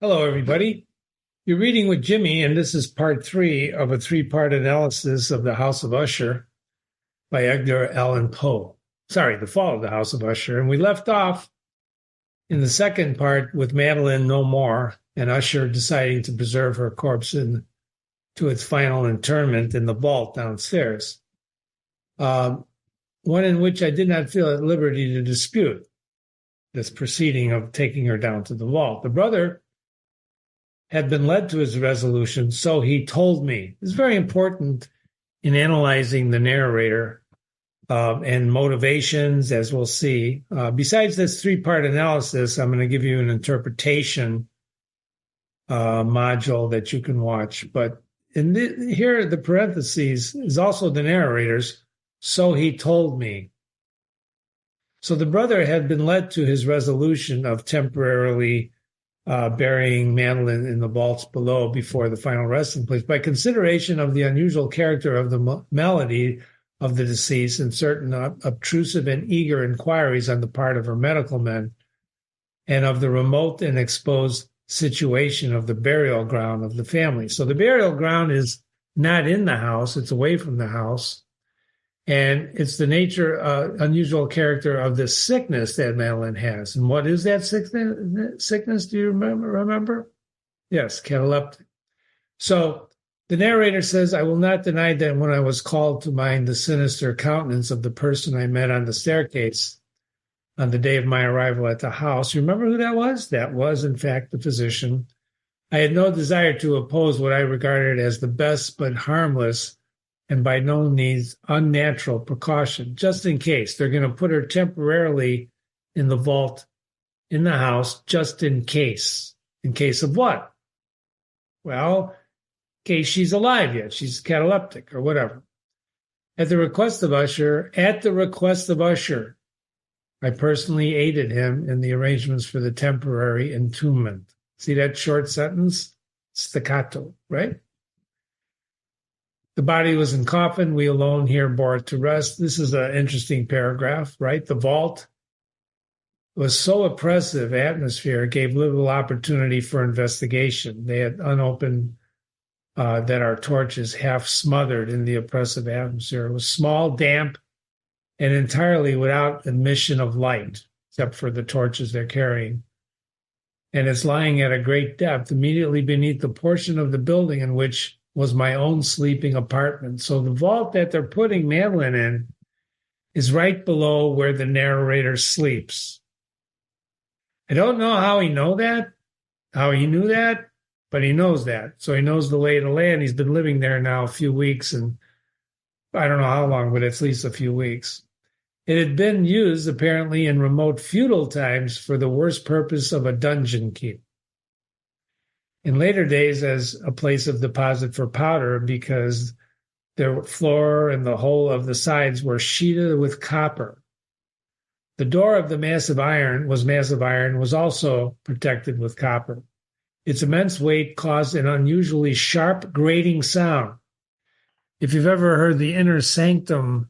Hello, everybody. You're reading with Jimmy, and this is part 3 of a 3-part analysis of the House of Usher by Edgar Allan Poe. Sorry, the fall of the House of Usher. And we left off in the second part with Madeline no more and Usher deciding to preserve her corpse to its final interment in the vault downstairs. One in which I did not feel at liberty to dispute this proceeding of taking her down to the vault. The brother had been led to his resolution, so he told me. It's very important in analyzing the narrator and motivations, as we'll see. Besides this 3-part analysis, I'm going to give you an interpretation module that you can watch. But here, the parentheses is also the narrator's, so he told me. So the brother had been led to his resolution of temporarily burying Madeline in the vaults below before the final resting place by consideration of the unusual character of the malady of the deceased and certain obtrusive and eager inquiries on the part of her medical men, and of the remote and exposed situation of the burial ground of the family. So the burial ground is not in the house, it's away from the house. And it's the nature, unusual character of the sickness that Madeline has. And what is that sickness? Do you remember? Yes, cataleptic. So the narrator says, I will not deny that when I was called to mind the sinister countenance of the person I met on the staircase on the day of my arrival at the house. You remember who that was? That was, in fact, the physician. I had no desire to oppose what I regarded as the best but harmless and by no means unnatural precaution, just in case. They're going to put her temporarily in the vault in the house, just in case. In case of what? Well, in case she's alive yet. She's cataleptic or whatever. At the request of Usher, I personally aided him in the arrangements for the temporary entombment. See that short sentence? Staccato, right? The body was in coffin. We alone here bore it to rest. This is an interesting paragraph, right? The vault was so oppressive atmosphere, it gave little opportunity for investigation. They had unopened that our torches half smothered in the oppressive atmosphere. It was small, damp, and entirely without admission of light, except for the torches they're carrying. And it's lying at a great depth, immediately beneath the portion of the building in which was my own sleeping apartment. So the vault that they're putting Madeline in is right below where the narrator sleeps. I don't know how he knew that, but he knows that. So he knows the lay of the land. He's been living there now a few weeks, and I don't know how long, but at least a few weeks. It had been used apparently in remote feudal times for the worst purpose of a dungeon keep. In later days as a place of deposit for powder, because the floor and the whole of the sides were sheeted with copper. The door of the massive iron was also protected with copper. Its immense weight caused an unusually sharp grating sound. If you've ever heard the Inner Sanctum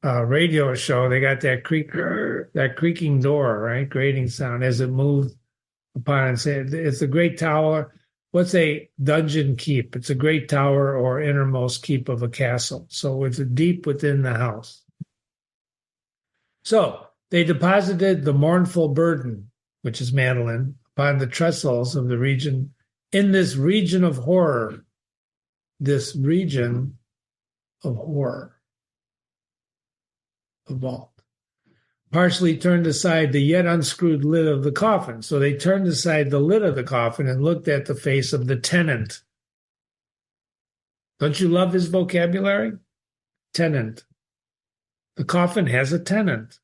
radio show, they got that creaking door, right? Grating sound as it moved upon it. It's a great tower. What's a dungeon keep? It's a great tower or innermost keep of a castle. So it's deep within the house. So they deposited the mournful burden, which is Madeline, upon the trestles of the region, in this region of horror. This region of horror. The vault. Partially turned aside the yet unscrewed lid of the coffin. So they turned aside the lid of the coffin and looked at the face of the tenant. Don't you love his vocabulary? Tenant. The coffin has a tenant.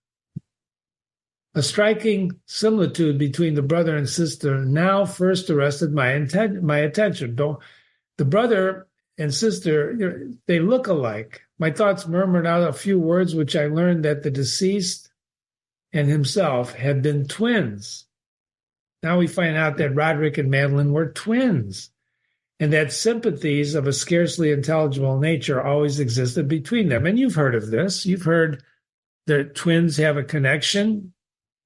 A striking similitude between the brother and sister now first arrested my attention. The brother and sister, they look alike. My thoughts murmured out a few words which I learned that the deceased and himself had been twins. Now we find out that Roderick and Madeline were twins, and that sympathies of a scarcely intelligible nature always existed between them. And you've heard of this. You've heard that twins have a connection.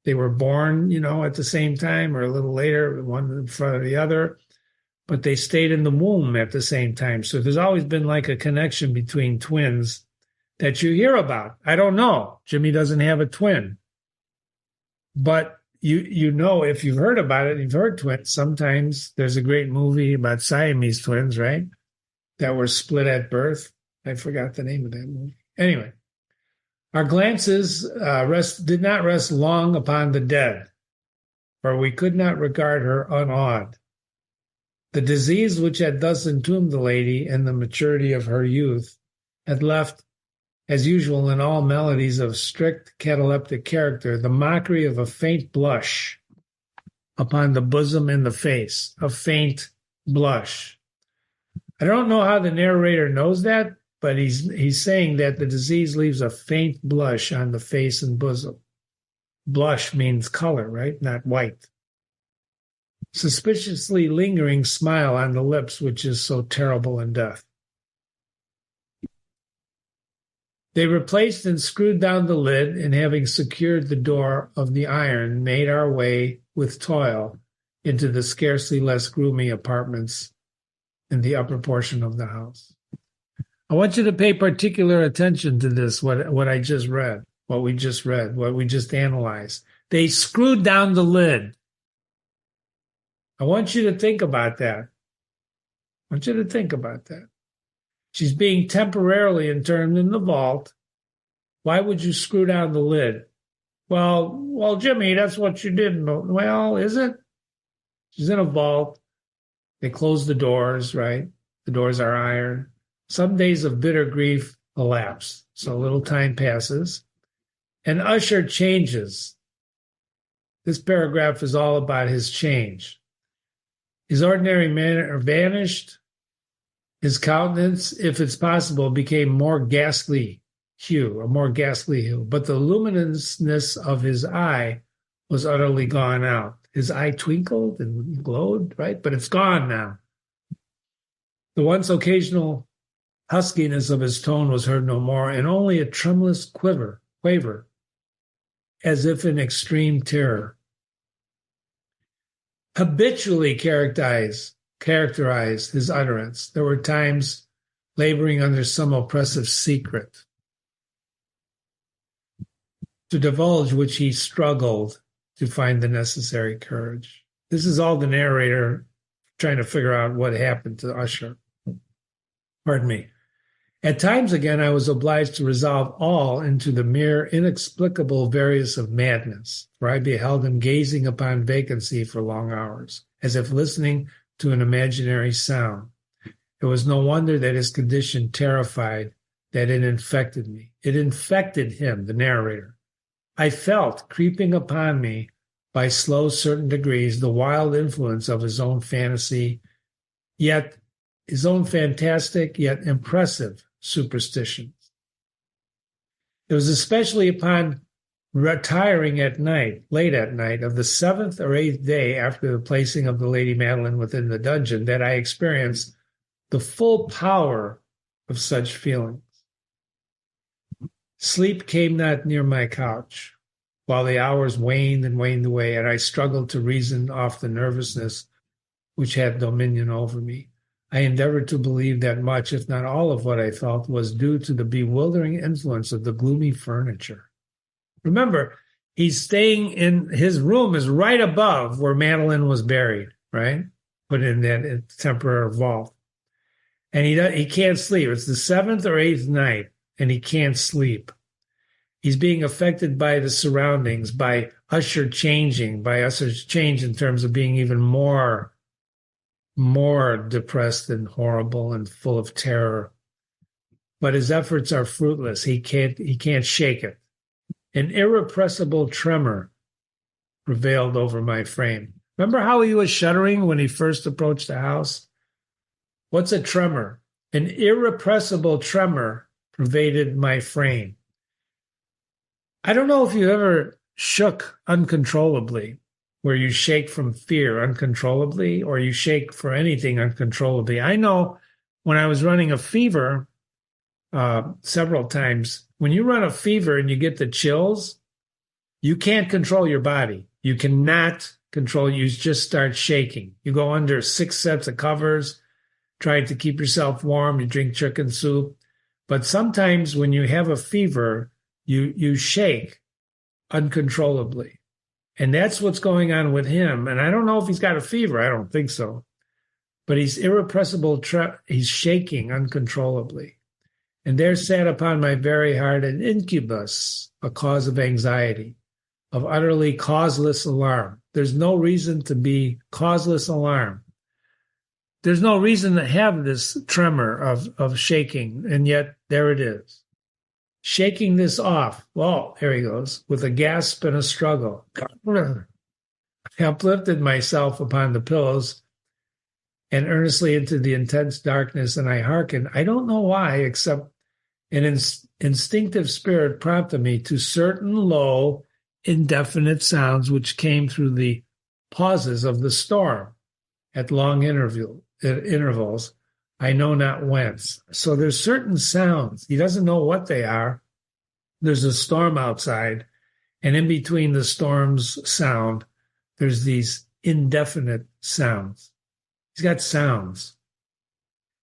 They were born, at the same time or a little later, one in front of the other, but they stayed in the womb at the same time. So there's always been like a connection between twins that you hear about. I don't know. Jimmy doesn't have a twin. But if you've heard about it, you've heard twins. Sometimes there's a great movie about Siamese twins, right? That were split at birth. I forgot the name of that movie. Anyway, our glances did not rest long upon the dead, for we could not regard her unawed. The disease which had thus entombed the lady in the maturity of her youth had left, as usual in all melodies of strict cataleptic character, the mockery of a faint blush upon the bosom and the face, a faint blush. I don't know how the narrator knows that, but he's saying that the disease leaves a faint blush on the face and bosom. Blush means color, right? Not white. Suspiciously lingering smile on the lips, which is so terrible in death. They replaced and screwed down the lid, and having secured the door of the iron, made our way with toil into the scarcely less gloomy apartments in the upper portion of the house. I want you to pay particular attention to this, what I just read, what we just read, what we just analyzed. They screwed down the lid. I want you to think about that. She's being temporarily interned in the vault. Why would you screw down the lid? Well, Jimmy, that's what you did. Well, is it? She's in a vault. They close the doors, right? The doors are iron. Some days of bitter grief elapse. So a little time passes. And Usher changes. This paragraph is all about his change. His ordinary manner vanished. His countenance, if it's possible, became a more ghastly hue. But the luminousness of his eye was utterly gone out. His eye twinkled and glowed, right? But it's gone now. The once occasional huskiness of his tone was heard no more, and only a tremulous quaver, as if in extreme terror. Habitually characterized his utterance. There were times laboring under some oppressive secret, to divulge which he struggled to find the necessary courage. This is all the narrator trying to figure out what happened to Usher. Pardon me. At times again, I was obliged to resolve all into the mere inexplicable various of madness, for I beheld him gazing upon vacancy for long hours, as if listening to an imaginary sound. It was no wonder that his condition terrified, that it infected me. It infected him, the narrator. I felt creeping upon me by slow, certain degrees the wild influence of his own fantastic, yet impressive superstitions. It was especially upon retiring at night, late at night, of the 7th or 8th day after the placing of the Lady Madeline within the dungeon, that I experienced the full power of such feelings. Sleep came not near my couch, while the hours waned and waned away, and I struggled to reason off the nervousness which had dominion over me. I endeavored to believe that much, if not all of what I felt, was due to the bewildering influence of the gloomy furniture. Remember, he's staying in his room is right above where Madeline was buried, right? Put in that temporary vault. And he can't sleep. It's the 7th or 8th night, and he can't sleep. He's being affected by the surroundings, by Usher's change in terms of being even more depressed and horrible and full of terror. But his efforts are fruitless. He can't shake it. An irrepressible tremor prevailed over my frame. Remember how he was shuddering when he first approached the house? What's a tremor? An irrepressible tremor pervaded my frame. I don't know if you ever shook uncontrollably, where you shake from fear uncontrollably, or you shake for anything uncontrollably. I know when I was running a fever several times, when you run a fever and you get the chills, You can't control your body. You cannot control. You just start shaking. You go under 6 sets of covers, trying to keep yourself warm. You drink chicken soup. But sometimes when you have a fever, you shake uncontrollably. And that's what's going on with him. And I don't know if he's got a fever. I don't think so. But he's irrepressible. He's shaking uncontrollably. And there sat upon my very heart an incubus, a cause of anxiety, of utterly causeless alarm. There's no reason to be causeless alarm. There's no reason to have this tremor of shaking, and yet there it is. Shaking this off. Well, here he goes, with a gasp and a struggle. I uplifted myself upon the pillows and earnestly into the intense darkness, and I hearkened. I don't know why, except an instinctive spirit prompted me to certain low, indefinite sounds which came through the pauses of the storm at long intervals. I know not whence. So there's certain sounds. He doesn't know what they are. There's a storm outside, and in between the storm's sound, there's these indefinite sounds. He's got sounds.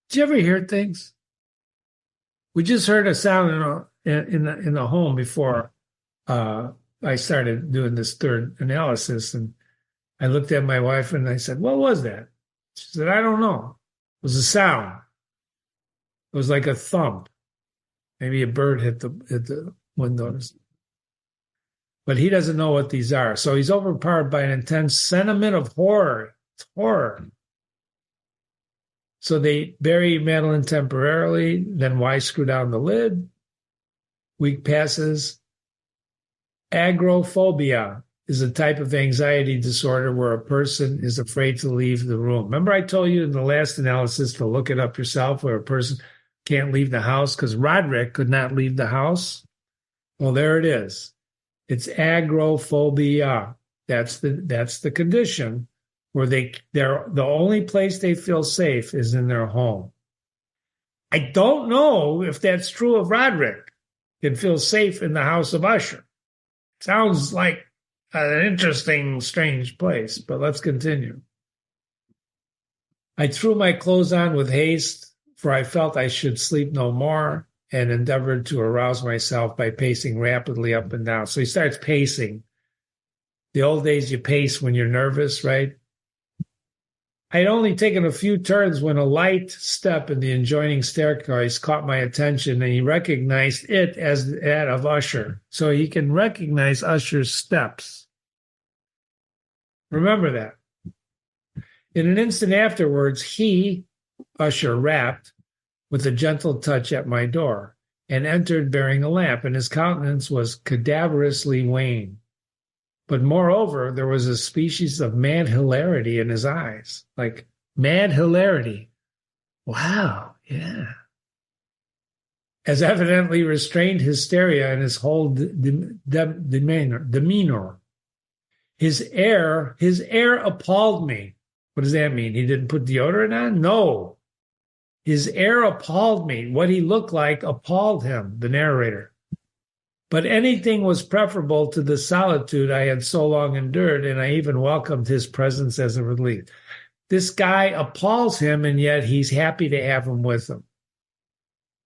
Did you ever hear things? We just heard a sound in the home before I started doing this third analysis, and I looked at my wife and I said, "What was that?" She said, "I don't know. It was a sound. It was like a thump. Maybe a bird hit the windows." But he doesn't know what these are. So he's overpowered by an intense sentiment of horror. It's horror. So they bury Madeline temporarily. Then why screw down the lid? Week passes. Agoraphobia is a type of anxiety disorder where a person is afraid to leave the room. Remember I told you in the last analysis to look it up yourself, where a person can't leave the house because Roderick could not leave the house? Well, there it is. It's agoraphobia. That's the condition where they're the only place they feel safe is in their home. I don't know if that's true of Roderick. Can feel safe in the House of Usher. Sounds like an interesting, strange place, but let's continue. I threw my clothes on with haste, for I felt I should sleep no more, and endeavored to arouse myself by pacing rapidly up and down. So he starts pacing. The old days you pace when you're nervous, right? I had only taken a few turns when a light step in the adjoining staircase caught my attention, and he recognized it as that of Usher. So he can recognize Usher's steps. Remember that. In an instant afterwards, Usher, rapped with a gentle touch at my door and entered bearing a lamp, and his countenance was cadaverously wan. But moreover, there was a species of mad hilarity in his eyes, like mad hilarity. Wow, yeah. As evidently restrained hysteria in his whole demeanor. His air appalled me. What does that mean? He didn't put deodorant on? No. His air appalled me. What he looked like appalled him, the narrator. But anything was preferable to the solitude I had so long endured, and I even welcomed his presence as a relief. This guy appalls him, and yet he's happy to have him with him.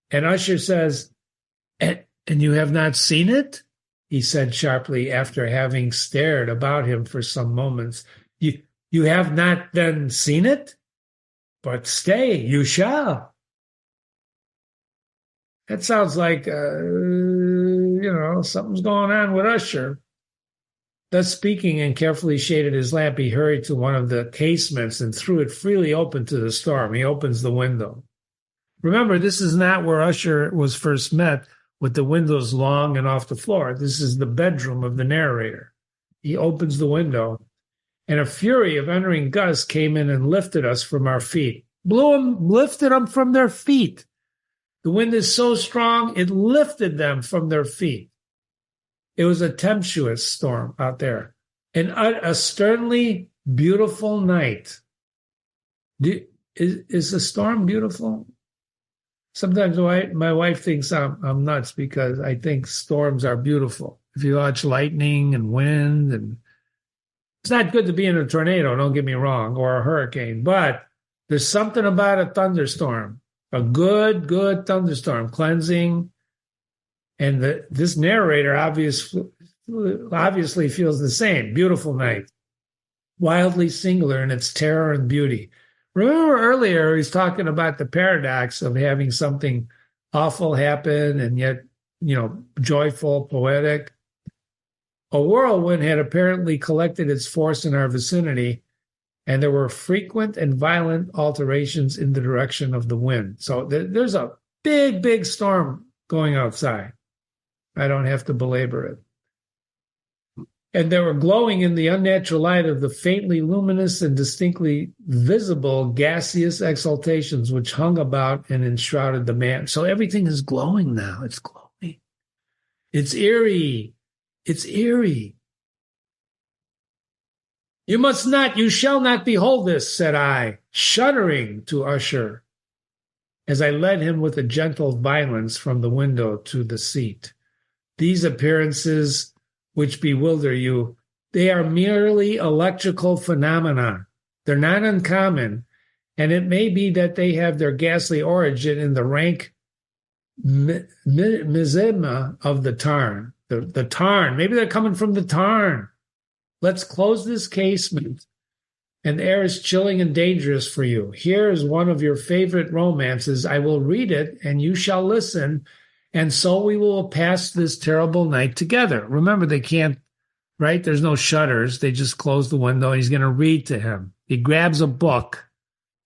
And Usher says, and you have not seen it? He said sharply after having stared about him for some moments. You have not then seen it? But stay, you shall. That sounds like, something's going on with Usher. Thus speaking, and carefully shaded his lamp, he hurried to one of the casements and threw it freely open to the storm. He opens the window. Remember, this is not where Usher was first met, with the windows long and off the floor. This is the bedroom of the narrator. He opens the window, and a fury of entering gusts came in and lifted us from our feet. Lifted them from their feet. The wind is so strong, it lifted them from their feet. It was a tempestuous storm out there. And a sternly beautiful night. Is the storm beautiful? Sometimes my wife thinks I'm nuts because I think storms are beautiful. if you watch lightning and wind. And it's not good to be in a tornado, don't get me wrong, or a hurricane, but there's something about a thunderstorm, a good thunderstorm, cleansing. And this narrator obviously feels the same. Beautiful night, wildly singular in its terror and beauty. Remember earlier, he's talking about the paradox of having something awful happen and yet, joyful, poetic. A whirlwind had apparently collected its force in our vicinity, and there were frequent and violent alterations in the direction of the wind. So there's a big storm going outside. I don't have to belabor it. And they were glowing in the unnatural light of the faintly luminous and distinctly visible gaseous exhalations which hung about and enshrouded the man. So everything is glowing now. It's glowing. It's eerie. It's eerie. You shall not behold this, said I, shuddering to Usher, as I led him with a gentle violence from the window to the seat. These appearances which bewilder you, they are merely electrical phenomena. They're not uncommon, and it may be that they have their ghastly origin in the rank miasma of the tarn. The tarn. Maybe they're coming from the tarn. Let's close this casement. And the air is chilling and dangerous for you. Here is one of your favorite romances. I will read it, and you shall listen, and so we will pass this terrible night together. Remember, they can't, right? There's no shutters. They just close the window, and he's going to read to him. He grabs a book,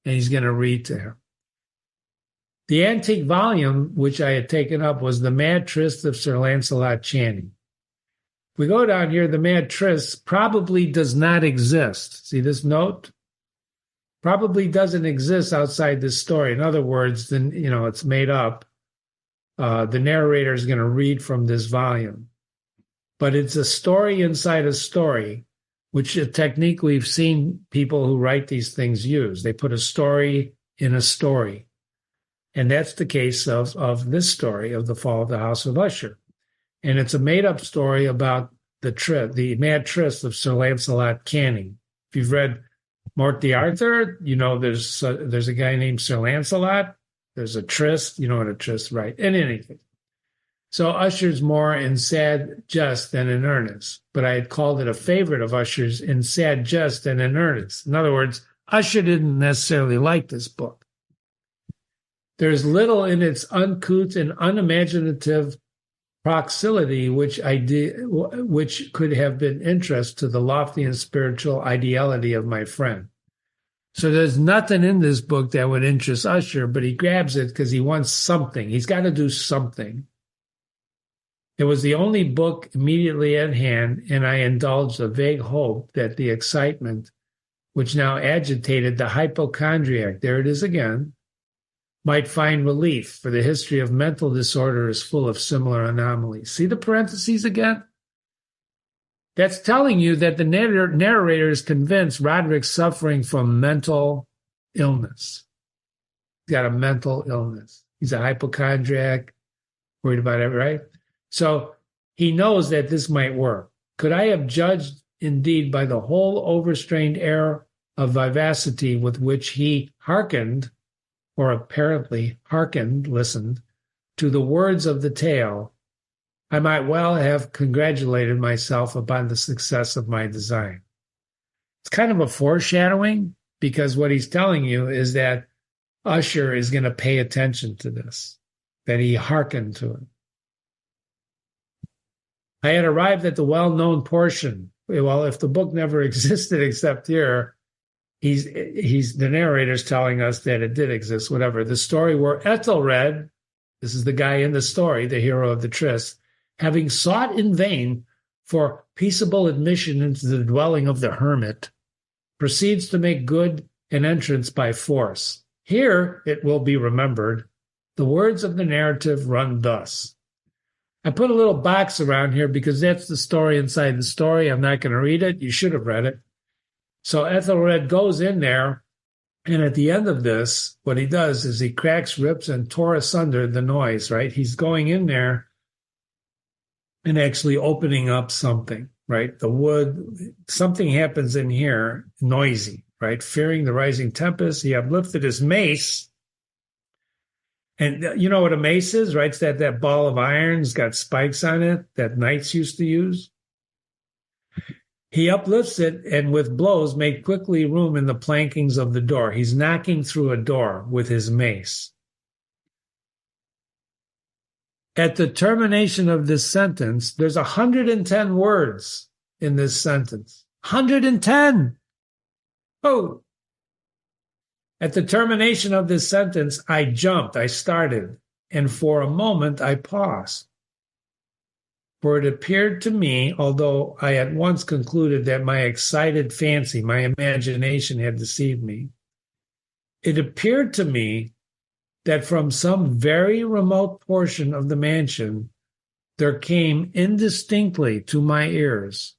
and he's going to read to him. The antique volume, which I had taken up, was The Mad Tryst of Sir Lancelot Channing. If we go down here, The Mad Tryst probably does not exist. See this note? Probably doesn't exist outside this story. In other words, then it's made up. The narrator is going to read from this volume. But it's a story inside a story, which a technique we've seen people who write these things use. They put a story in a story. And that's the case of this story of the fall of the House of Usher. And it's a made-up story about the Mad Tryst of Sir Lancelot Canning. If you've read Morte d'Arthur, there's a guy named Sir Lancelot. There's a tryst, you know what a tryst, right? And anything. So Usher's more in sad jest than in earnest. But I had called it a favorite of Usher's in sad jest and in earnest. In other words, Usher didn't necessarily like this book. There's little in its uncouth and unimaginative proximity which could have been interest to the lofty and spiritual ideality of my friend. So there's nothing in this book that would interest Usher, but he grabs it because he wants something. He's got to do something. It was the only book immediately at hand, and I indulged a vague hope that the excitement which now agitated the hypochondriac, there it is again, might find relief, for the history of mental disorder is full of similar anomalies. See the parentheses again? That's telling you that the narrator is convinced Roderick's suffering from mental illness. He's got a mental illness. He's a hypochondriac, worried about it, right? So he knows that this might work. Could I have judged, indeed, by the whole overstrained air of vivacity with which he hearkened, or apparently listened, to the words of the tale, I might well have congratulated myself upon the success of my design. It's kind of a foreshadowing, because what he's telling you is that Usher is going to pay attention to this, that he hearkened to it. I had arrived at the well-known portion. Well, if the book never existed except here, the narrator's telling us that it did exist, whatever. The story where Ethelred, this is the guy in the story, the hero of the tryst, having sought in vain for peaceable admission into the dwelling of the hermit, proceeds to make good an entrance by force. Here, it will be remembered, the words of the narrative run thus. I put a little box around here because that's the story inside the story. I'm not going to read it. You should have read it. So Ethelred goes in there, and at the end of this, what he does is he cracks, rips, and tore asunder the noise, right? He's going in there, and actually opening up something, right? The wood, something happens in here, noisy, right? Fearing the rising tempest, he uplifted his mace. And you know what a mace is, right? It's that ball of iron, it's got spikes on it that knights used to use. He uplifts it and with blows make quickly room in the plankings of the door. He's knocking through a door with his mace. At the termination of this sentence, there's 110 words in this sentence. 110! Oh! At the termination of this sentence, I jumped, I started, and for a moment I paused. For it appeared to me, although I at once concluded that my excited fancy, my imagination had deceived me, it appeared to me that from some very remote portion of the mansion there came indistinctly to my ears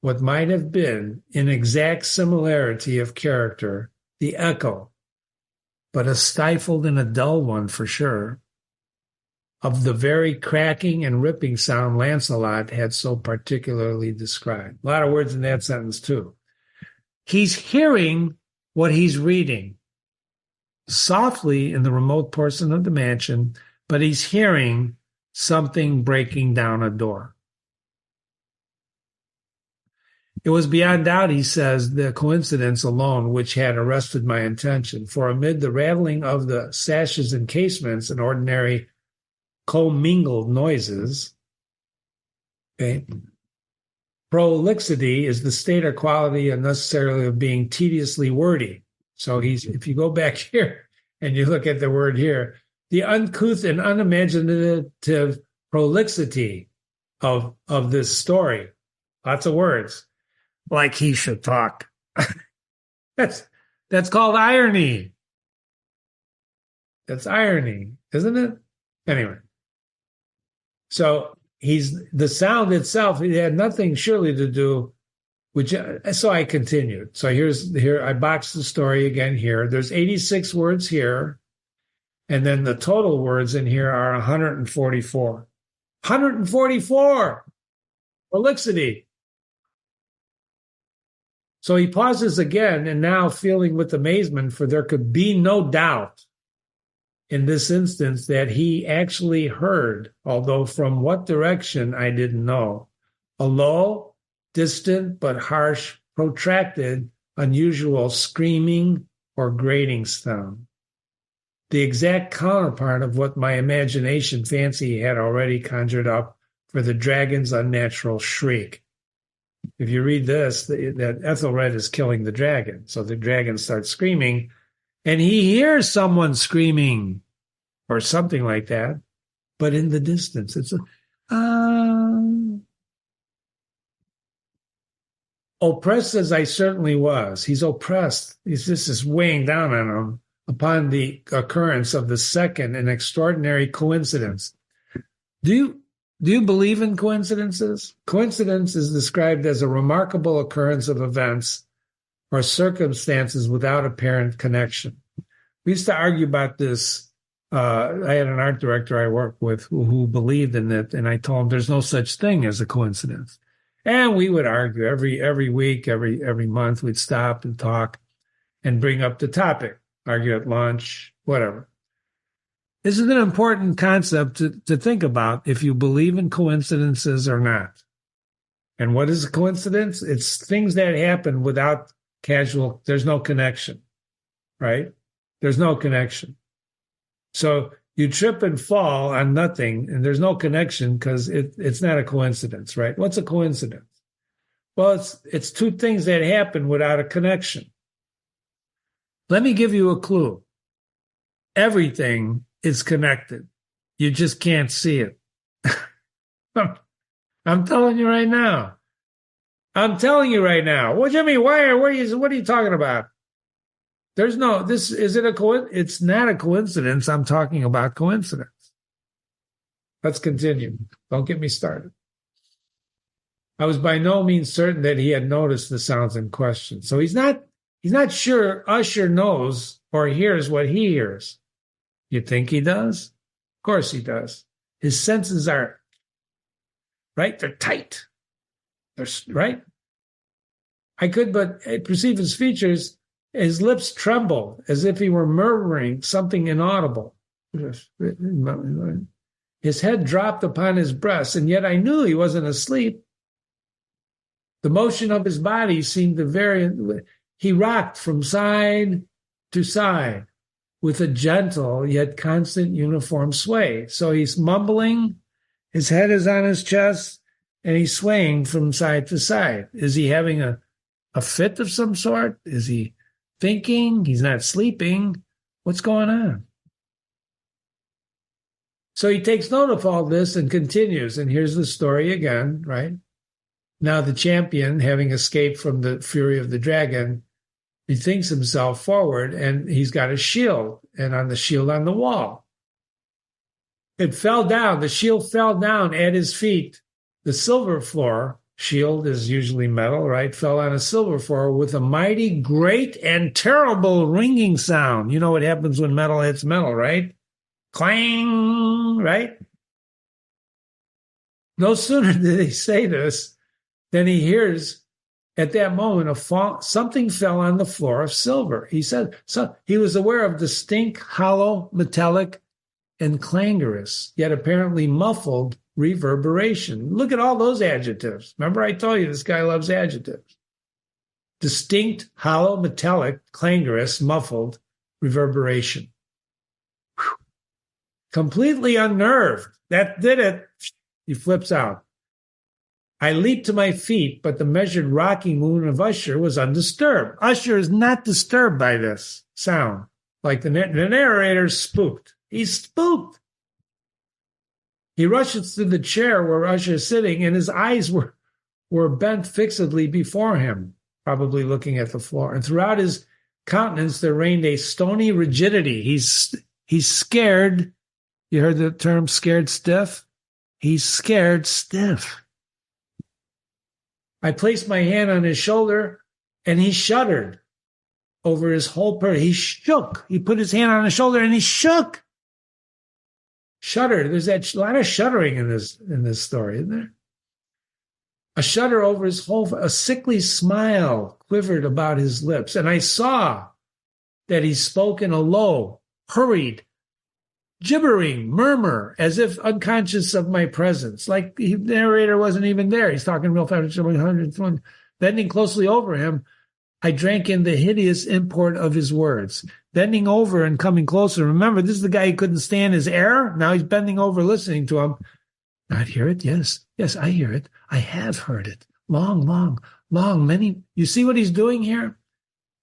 what might have been in exact similarity of character, the echo, but a stifled and a dull one for sure, of the very cracking and ripping sound Lancelot had so particularly described. A lot of words in that sentence too. He's hearing what he's reading softly in the remote portion of the mansion, but he's hearing something breaking down a door. It was beyond doubt, he says, the coincidence alone which had arrested my attention, for amid the rattling of the sashes and casements and ordinary commingled noises, okay, prolixity is the state or quality unnecessarily of being tediously wordy. So if you go back here and you look at the word here, the uncouth and unimaginative prolixity of this story, lots of words, like he should talk. That's called irony. That's irony, isn't it? Anyway, so the sound itself, it had nothing surely to do. So I continued. So here I boxed the story again here. There's 86 words here, and then the total words in here are 144. 144! Prolixity. So he pauses again, and now feeling with amazement, for there could be no doubt in this instance that he actually heard, although from what direction I didn't know, a low, distant but harsh, protracted, unusual screaming or grating sound, the exact counterpart of what my imagination fancy had already conjured up for the dragon's unnatural shriek. If you read this, that Ethelred is killing the dragon, so the dragon starts screaming, and he hears someone screaming or something like that, but in the distance, it's oppressed as I certainly was. He's oppressed. This is weighing down on him upon the occurrence of the second and extraordinary coincidence. Do you believe in coincidences? Coincidence is described as a remarkable occurrence of events or circumstances without apparent connection. We used to argue about this. I had an art director I worked with who believed in it, and I told him there's no such thing as a coincidence. And we would argue every week, every month. We'd stop and talk and bring up the topic, argue at lunch, whatever. This is an important concept to think about if you believe in coincidences or not. And what is a coincidence? It's things that happen without there's no connection, right? There's no connection. So you trip and fall on nothing, and there's no connection because it's not a coincidence, right? What's a coincidence? Well, it's two things that happen without a connection. Let me give you a clue. Everything is connected. You just can't see it. I'm telling you right now. I'm telling you right now. What do you mean? What are you talking about? There's no, is it a coincidence? It's not a coincidence. I'm talking about coincidence. Let's continue. Don't get me started. I was by no means certain that he had noticed the sounds in question. So he's not sure Usher knows or hears what he hears. You think he does? Of course he does. His senses are right? They're tight. They're right. I could but perceive his features. His lips tremble as if he were murmuring something inaudible. His head dropped upon his breast, and yet I knew he wasn't asleep. The motion of his body seemed to vary. He rocked from side to side with a gentle yet constant uniform sway. So he's mumbling, his head is on his chest, and he's swaying from side to side. Is he having a fit of some sort? Is he thinking? He's not sleeping. What's going on? So he takes note of all this and continues. And here's the story again, right? Now the champion, having escaped from the fury of the dragon, bethinks himself forward, and he's got a shield, and on the shield on the wall. It fell down. The shield fell down at his feet. The silver floor, shield is usually metal, right? Fell on a silver floor with a mighty, great, and terrible ringing sound. You know what happens when metal hits metal, right? Clang, right? No sooner did he say this than he hears at that moment something fell on the floor of silver. He said, so he was aware of distinct, hollow, metallic, and clangorous, yet apparently muffled reverberation. Look at all those adjectives. Remember I told you this guy loves adjectives. Distinct, hollow, metallic, clangorous, muffled reverberation. Whew. Completely unnerved. That did it. He flips out. I leaped to my feet, but the measured rocking movement of Usher was undisturbed. Usher is not disturbed by this sound. Like the narrator's spooked. He's spooked. He rushes to the chair where Usher is sitting, and his eyes were bent fixedly before him, probably looking at the floor. And throughout his countenance there reigned a stony rigidity. He's scared. You heard the term scared stiff? He's scared stiff. I placed my hand on his shoulder, and he shuddered over his whole person. He shook. He put his hand on his shoulder, and he shook. Shuddered. There's a lot of shuddering in this story, isn't there? A shudder over his whole, a sickly smile quivered about his lips, and I saw that he spoke in a low, hurried, gibbering murmur, as if unconscious of my presence. Like the narrator wasn't even there. He's talking real fast. Bending closely over him, I drank in the hideous import of his words. Bending over and coming closer. Remember, this is the guy who couldn't stand his air. Now he's bending over, listening to him. I hear it. Yes, I hear it. I have heard it. Long, many. You see what he's doing here?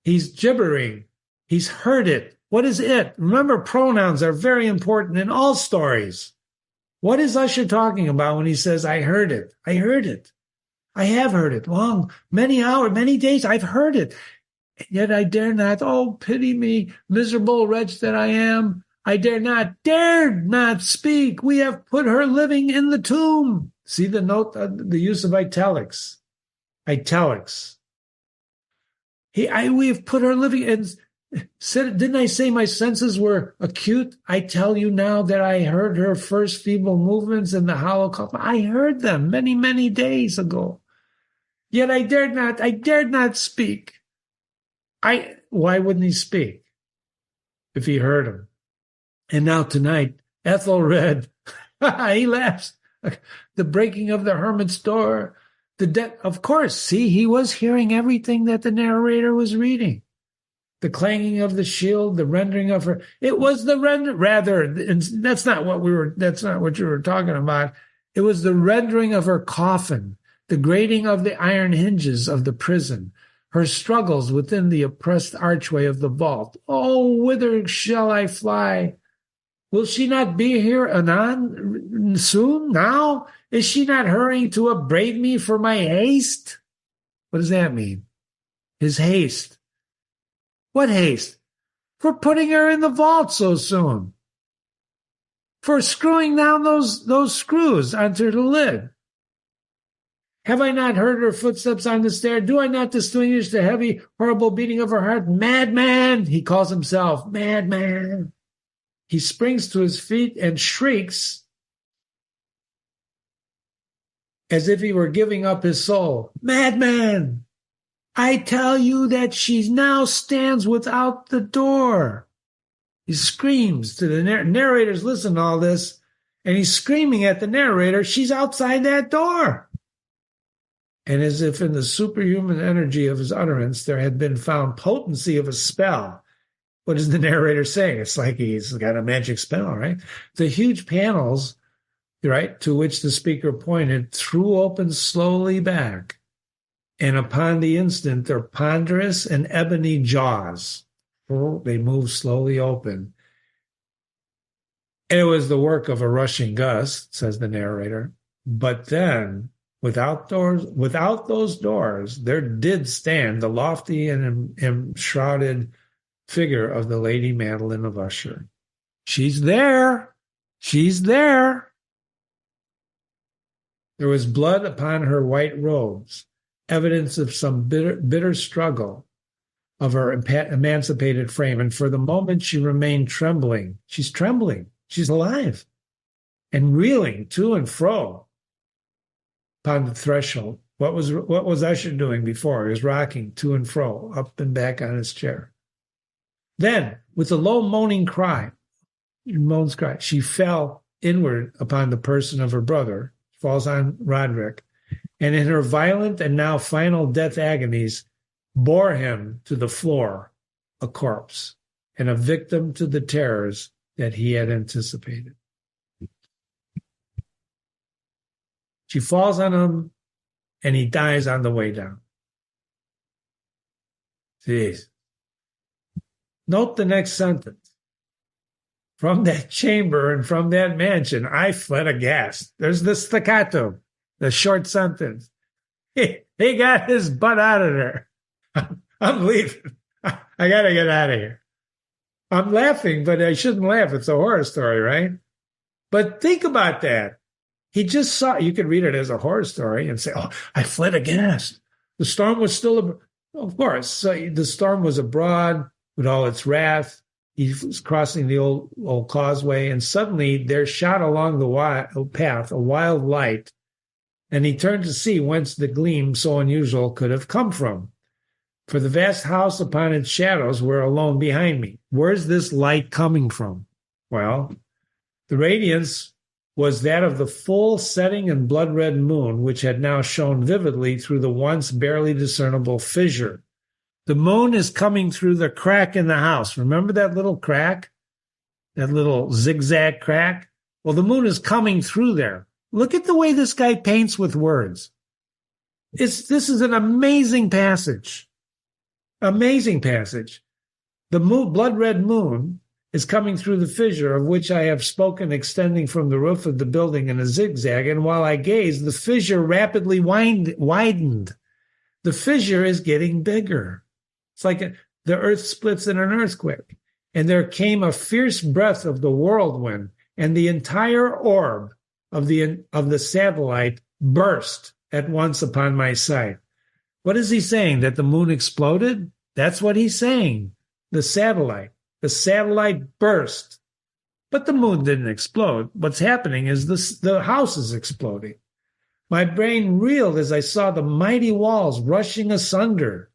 He's gibbering. He's heard it. What is it? Remember, pronouns are very important in all stories. What is Usher talking about when he says, I heard it? I heard it. I have heard it. Long, many hours, many days, I've heard it. Yet I dare not. Oh, pity me, miserable wretch that I am. I dared not speak. We have put her living in the tomb. See the note, the use of italics. Italics. We have put her living in. Didn't I say my senses were acute? I tell you now that I heard her first feeble movements in the hollow coffin. I heard them many, many days ago. Yet I dared not speak. Why wouldn't he speak if he heard him? And now tonight, Ethelred, he laughs. The breaking of the hermit's door, of course, see, he was hearing everything that the narrator was reading. The clanging of the shield, the rendering of her. It was the that's not what you were talking about. It was the rendering of her coffin, the grating of the iron hinges of the prison, her struggles within the oppressed archway of the vault. Oh, whither shall I fly? Will she not be here anon soon? Now? Is she not hurrying to upbraid me for my haste? What does that mean? His haste. What haste? For putting her in the vault so soon. For screwing down those screws onto the lid. Have I not heard her footsteps on the stair? Do I not distinguish the heavy, horrible beating of her heart? Madman! He calls himself madman. He springs to his feet and shrieks as if he were giving up his soul. Madman, I tell you that she now stands without the door. He screams to the narrators. Listen to all this. And he's screaming at the narrator, she's outside that door. And as if in the superhuman energy of his utterance, there had been found potency of a spell. What is the narrator saying? It's like he's got a magic spell, right? The huge panels, right, to which the speaker pointed, threw open slowly back. And upon the instant, their ponderous and ebony jaws, they moved slowly open. And it was the work of a rushing gust, says the narrator. But then, without those doors, there did stand the lofty and enshrouded figure of the Lady Madeline of Usher. She's there. She's there. There was blood upon her white robes, evidence of some bitter struggle of her emancipated frame. And for the moment, she remained trembling. She's trembling. She's alive and reeling to and fro upon the threshold. What was Usher doing before? He was rocking to and fro, up and back on his chair. Then, with a low moaning cry, she fell inward upon the person of her brother, falls on Roderick, and in her violent and now final death agonies, bore him to the floor, a corpse, and a victim to the terrors that he had anticipated. She falls on him, and he dies on the way down. Jeez. Note the next sentence. From that chamber and from that mansion, I fled aghast. There's the staccato, the short sentence. He got his butt out of there. I'm leaving. I got to get out of here. I'm laughing, but I shouldn't laugh. It's a horror story, right? But think about that. He just saw, you could read it as a horror story and say, oh, I fled aghast. The storm was still, of course, so the storm was abroad with all its wrath. He was crossing the old causeway, and suddenly there shot along the path a wild light, and he turned to see whence the gleam so unusual could have come from. For the vast house upon its shadows were alone behind me. Where's this light coming from? Well, the radiance was that of the full setting and blood-red moon, which had now shone vividly through the once barely discernible fissure. The moon is coming through the crack in the house. Remember that little crack? That little zigzag crack? Well, the moon is coming through there. Look at the way this guy paints with words. This is an amazing passage. Amazing passage. The blood-red moon is coming through the fissure of which I have spoken, extending from the roof of the building in a zigzag, and while I gazed, the fissure rapidly widened. The fissure is getting bigger. It's like the earth splits in an earthquake, and there came a fierce breath of the whirlwind, and the entire orb of the satellite burst at once upon my sight. What is he saying? That the moon exploded? That's what he's saying. The satellite. The satellite burst. But the moon didn't explode. What's happening is the house is exploding. My brain reeled as I saw the mighty walls rushing asunder.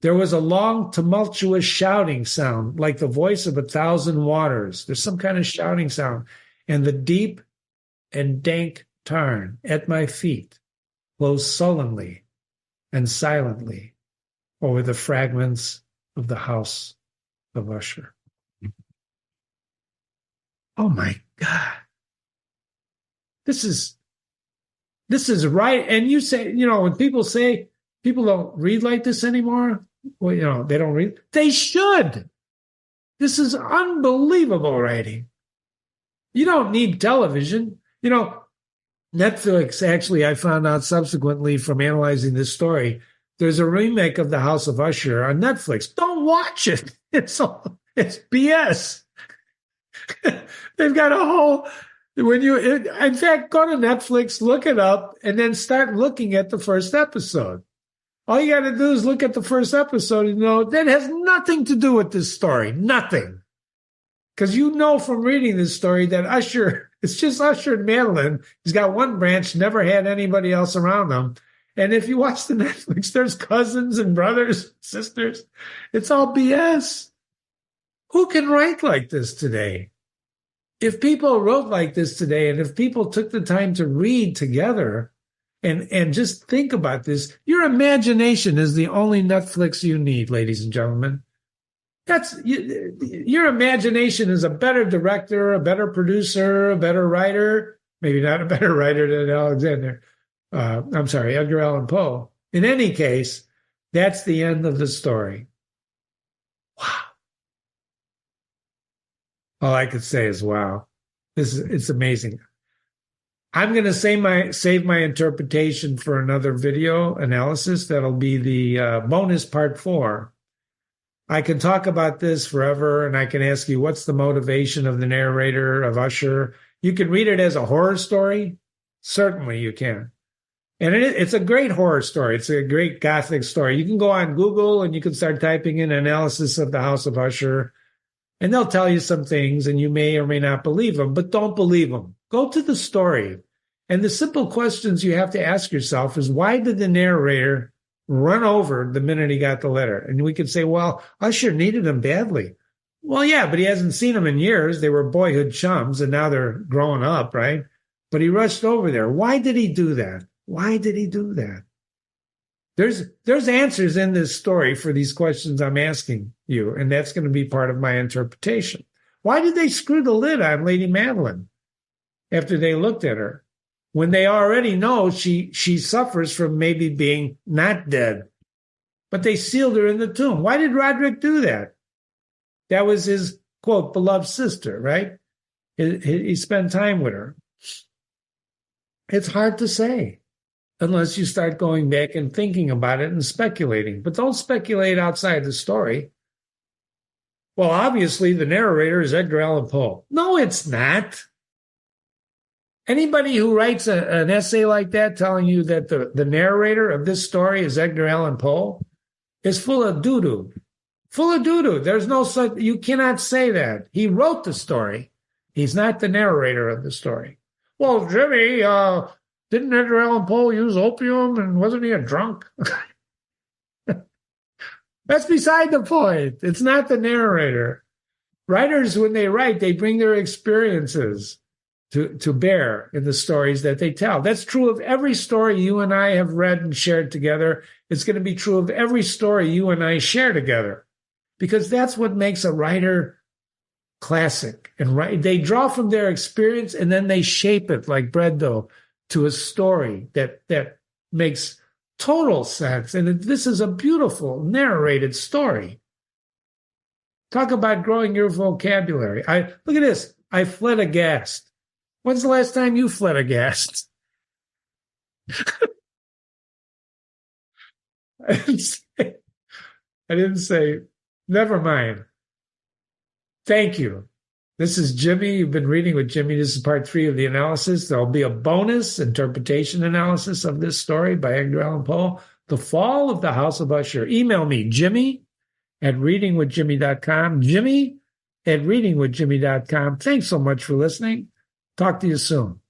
There was a long, tumultuous shouting sound, like the voice of 1,000 waters. There's some kind of shouting sound. And the deep and dank tarn at my feet closed sullenly and silently over the fragments of the House of Usher. Oh my God. This is right. And you say, when people say people don't read like this anymore, well, they don't read. They should. This is unbelievable writing. You don't need television. Netflix, actually, I found out subsequently from analyzing this story, there's a remake of The House of Usher on Netflix. Don't watch it. It's BS. They've got a whole, in fact, go to Netflix, look it up, and then start looking at the first episode. All you got to do is look at the first episode and know that has nothing to do with this story. Nothing. Because from reading this story that Usher It's just Usher and Madeline. He's got one branch, never had anybody else around him. And if you watch the Netflix, there's cousins and brothers, sisters. It's all BS. Who can write like this today? If people wrote like this today, and if people took the time to read together and just think about this, your imagination is the only Netflix you need, ladies and gentlemen. Your imagination is a better director, a better producer, a better writer, maybe not a better writer than Edgar Allan Poe. In any case, that's the end of the story. Wow. All I could say is, wow, it's amazing. I'm going to save my interpretation for another video analysis. That'll be the bonus part 4. I can talk about this forever, and I can ask you, what's the motivation of the narrator, of Usher? You can read it as a horror story. Certainly you can. And it's a great horror story. It's a great Gothic story. You can go on Google and you can start typing in analysis of the House of Usher, and they'll tell you some things, and you may or may not believe them, but don't believe them. Go to the story. And the simple questions you have to ask yourself is, why did the narrator run over the minute he got the letter? And we could say, well, Usher needed him badly. Well, yeah, but he hasn't seen him in years. They were boyhood chums, and now they're growing up, right? But he rushed over there. Why did he do that? Why did he do that? There's answers in this story for these questions I'm asking you, and that's going to be part of my interpretation. Why did they screw the lid on Lady Madeline after they looked at her, when they already know she suffers from maybe being not dead? But they sealed her in the tomb. Why did Roderick do that? That was his, quote, beloved sister, right? He spent time with her. It's hard to say unless you start going back and thinking about it and speculating. But don't speculate outside the story. Well, obviously, the narrator is Edgar Allan Poe. No, it's not. Anybody who writes an essay like that telling you that the narrator of this story is Edgar Allan Poe is full of doo-doo. Full of doo-doo. There's no such, you cannot say that. He wrote the story. He's not the narrator of the story. Well, Jimmy, didn't Edgar Allan Poe use opium, and wasn't he a drunk? That's beside the point. It's not the narrator. Writers, when they write, they bring their experiences to bear in the stories that they tell. That's true of every story you and I have read and shared together. It's going to be true of every story you and I share together, because that's what makes a writer classic. And they draw from their experience, and then they shape it like bread dough to a story that makes total sense. And this is a beautiful narrated story. Talk about growing your vocabulary. Look at this. I fled aghast. When's the last time you fled aghast? I didn't say, never mind. Thank you. This is Jimmy. You've been reading with Jimmy. This is part 3 of the analysis. There'll be a bonus interpretation analysis of this story by Edgar Allan Poe, The Fall of the House of Usher. Email me, Jimmy@readingwithjimmy.com, Jimmy@readingwithjimmy.com. Thanks so much for listening. Talk to you soon.